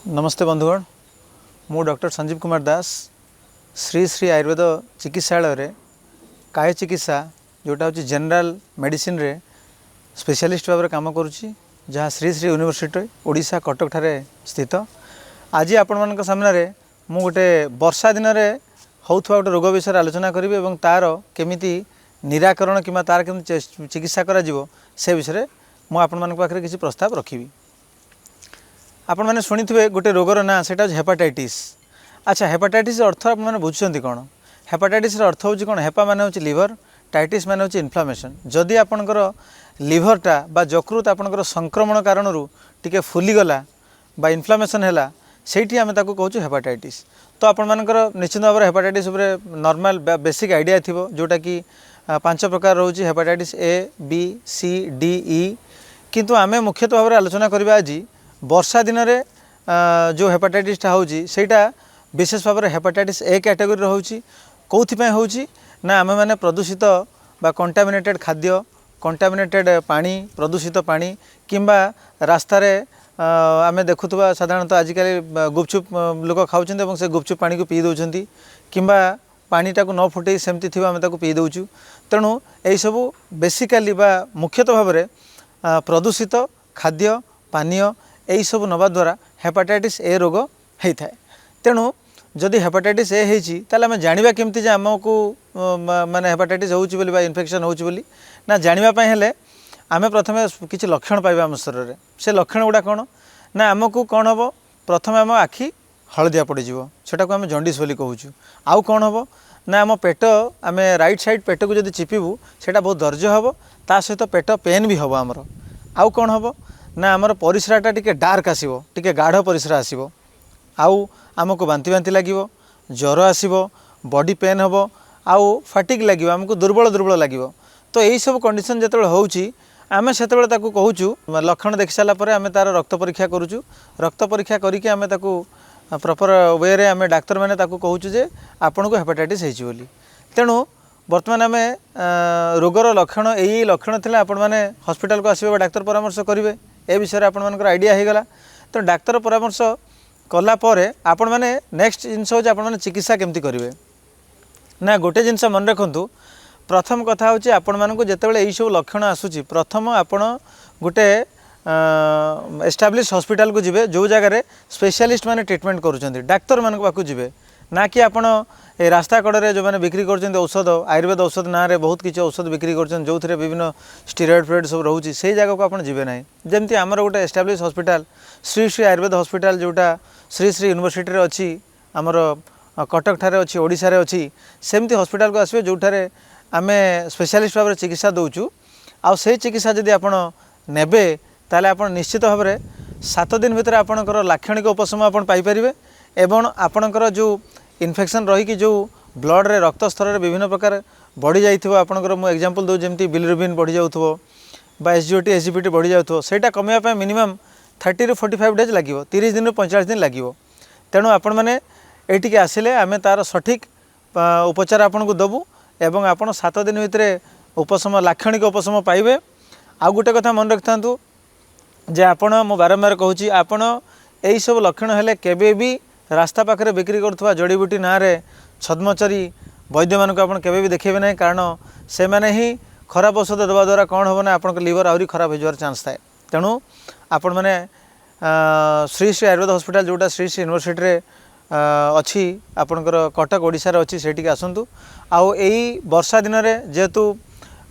नमस्ते बंधुगण मु डॉक्टर संजीव कुमार दास श्री श्री आयुर्वेद चिकित्सालय रे काय चिकित्सा जोटा हूँ जनरल मेडिसिन रे स्पेशलिस्ट भाव में काम करुच्ची जहाँ श्री श्री यूनिवर्सिटी ओडिशा कटक ठारे स्थित। आज आपण मान सामने मु गोटे वर्षा दिन में होता गोटे रोग विषय आलोचना करी और तार केमिति निराकरण कि तार केमि चिकित्सा करा से विषय मुझे आपण मान पाखे किसी प्रस्ताव रखी। आपण मैंने शुणी थे गोटे रोगर ना से हेपाटाइटिस। अच्छा, हेपाटाइटिस अर्थ आप बुझुं कौन? हेपाटाइटिस अर्थ हूँ कौन? हेपा मान हूँ लिवर, टाइटिस मान हूँ इनफ्लामेशन। जदि आपणकर लिवरटा बा जकृत आपणकर संक्रमण कारण टिके फुलीगला बा इनफ्लामेशन है से आम कहूँ हेपाटाइटिस। तो आपण मानकर निश्चित भाव में हेपाटाइटिस नॉर्मल बेसिक आइडिया थी जोटा कि 5 प्रकार रोचे hepatitis A B C D E. किंतु आम मुख्यतः भाव में आलोचना करवा आज वर्षा दिन में जो हेपाटाइटिसटा होटा विशेष भाव में हेपाटाइटिस ए कैटेगरी रोचे। कौन हो ना आम मैंने प्रदूषित बा कंटामिनेटेड खाद्य, कंटामिनेटेड पानी, प्रदूषित पानी किंबा रास्तार आम देखुवा साधारणतः आजिकल गुपचुप लोक खाऊँ से गुपचुप पानी को पी दौरान किंबा पानीटा को न फुटे सेमती थी आम पी दौचु। तेणु यही सबू बेसिकाली बा मुख्यतः भाव में प्रदूषित खाद्य पानीय यही सब नवा द्वारा हेपाटाइटिस ए रोग होता है। तेणु जदि हेपाटाइटिस ए होती आम जाना केमती आमको माने हेपाटाइटिस होली इन्फेक्शन होली ना जानापी हेले आम प्रथम किसी लक्षण पाइबा आम शरीर में। से लक्षण गुड़ा कौन ना आमको कौन हम प्रथम आम आखि हलदिया पड़ज सेटा को आम जंडिस बोली कहूँ। आउ कौन हम ना आम पेट आम राइट साइड पेट को जब चिपिबू सेटा बहुत दर्ज हम ता सहित पेट पेन भी हम आमर। आउ कौन हम ना आमर परिस्राटा टिके डार्क आसिबो, टिके गाढ़ परिस्रा आसिबो। आउ आमको बांती बांती लगिबो, ज्वर आसिबो, बॉडी पेन हबो, आउ फाटिक लगिबो, आमको दुर्बल दुर्बल लगिबो। तो यही सब कंडीशन जेतेबेले होउची आमे सेतेबेले ताकू कहूचु लक्षण देखि साला परे आमे तार रक्त परीक्षा करूचु। रक्त परीक्षा करिके आमे ताकू प्रॉपर वे रे आमे डाक्टर माने ताकू कहूचु जे आपनको हेपाटाइटिस हेची बोली। तेणु वर्तमान आमे रोगर लक्षण यही लक्षण थिले आपण माने हॉस्पिटल को आसीबे डाक्टर परामर्श करिवे ए विषय आपण मानकर आइडिया हो गला। तो डाक्तर परामर्श कला परे आपण माने नेक्स्ट जिनस हो आपण माने चिकित्सा केमती करिवे ना गोटे जिनस मन रखंतु। प्रथम कथा होची आपण मानकु जेतेबेले एई सब लक्षण आसुची प्रथम आपण गोटे एस्टाब्लिश हॉस्पिटल को जिवे जो जगह रे स्पेशलिस्ट माने ट्रीटमेंट करूचंती डाक्तर मानक पाकु जिवे ना कि आपण ए रास्ता कड़े जो मैंने बिक्री कर औषध आयुर्वेद औषध ना रे बहुत किसी औषध बिक्री कर जो थे विभिन्न स्टीरॉयड फ्लूइड सब रोचे से जगह को आप जीवे ना। जमती आमर गोटे establish hospital Shri Shri Ayurveda hospital जोटा श्री श्री यूनिवर्सिटी अच्छी आमर कटक ठारे अच्छी ओडिशा रे अच्छी सेमती हॉस्पिटल को आसवे जो आम स्पेशलिस्ट भाव में चिकित्सा दौचु। आउ से चिकित्सा जदि आप नेबे ताले आप निश्चित भाव में 7 दिन भितर आपणकर लाक्षणिक उपशम आप पाइपर एवं आपणकर जो इन्फेक्शन रही जो ब्लड रे रक्त स्तर रे विभिन्न प्रकार बढ़ी जाइथिबो आपणकर मु एग्जांपल दो जेमती बिलिरुबिन बढ़ी जाउथबो बा एसजीओटी एसजीपीटी बढ़ी जाउथबो सेटा कमिया पे मिनिमम 30 ରୁ 45 डेज लागिवो 30 दिन ରୁ 45 दिन लागिवो। तेणु आपण माने एटिके आसिले आमे तार सठिक उपचार आपनको दबु एवं आपण 7 दिन भितर उपशम लाक्षणिक उपशम पाइबे। आ गोटे कथा मन रखिथांतु जे आपण मु बारंबार कहूची आपण एई सब लक्षण हेले केबे भी रास्ता पाखे बिक्री करुवा जड़ीबूटी ना रे छद्मचरी वैद्य मानक आप केबे भी देखेबे ना कारण से माने ही खराब औषध देवा द्वारा कौन हम ना आपन लिवर आहरी खराब हो चांस थाए। तेणु आपण मैंने श्री श्री आयुर्वेद हॉस्पिटल जोटा श्री श्री यूनिवर्सिटी रे अच्छी आपणकर कटक ओडिशा रे अच्छी सेठी आसतु। आउ यही वर्षा दिन में जेहेतु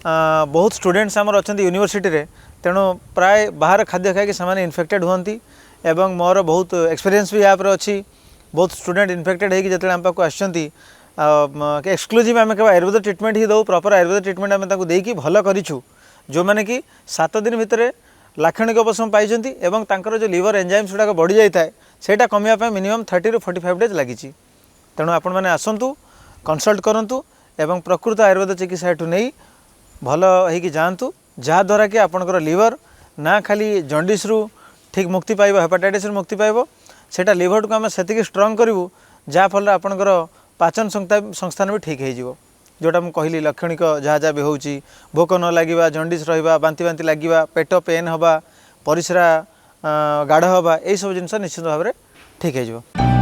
बहुत स्टूडेंट्स आमर अच्छा यूनिवर्सिटी रे तेणु प्राय बाहर खाद्य खाई से इन्फेक्टेड हुंती एवं मोर बहुत एक्सपीरियंस भी यहाँ अच्छी। बहुत स्टूडेंट इन्फेक्टेड होगी जो आम पाक आसुँच एक्सक्लूसिव आम केवल आयुर्वेद ट्रीटमेंट ही दो प्रॉपर आयुर्वेद ट्रीटमेंट आम देकी भल करूँ जो मैंने कि 7 दिन भितर लाक्षणिक उपशम पाई जो लिवर एंजाइम्स गुड़ाक बढ़ी जाए सेटा कमिया मिनिमम 30 ରୁ 45 डेज लगी। तेणु आपण मैंने आसतु कंसल्ट करूँ एवं प्रकृत आयुर्वेद चिकित्सा एठू नहीं भल हो जातु जहाँद्वारा कि आपणकर लिवर ना खाली जंडिस रु ठीक मुक्ति पाइब हेपाटाइटिस रु मुक्ति पाइब सेटा लिवर को आम से स्ट्रंग करूँ जहाँफल आपणकर पाचन संस्थान भी ठीक हो जोटा मुझे कहली लक्षणिक जहाँ जहाँ भी होची भोक न लगे जंडिस रहा बांती बांती लगे पेट पेन हवा परिस्रा गाढ़ हवा यही सब जिन निश्चित भाव में ଠିକ୍ ହେଇଯିବ।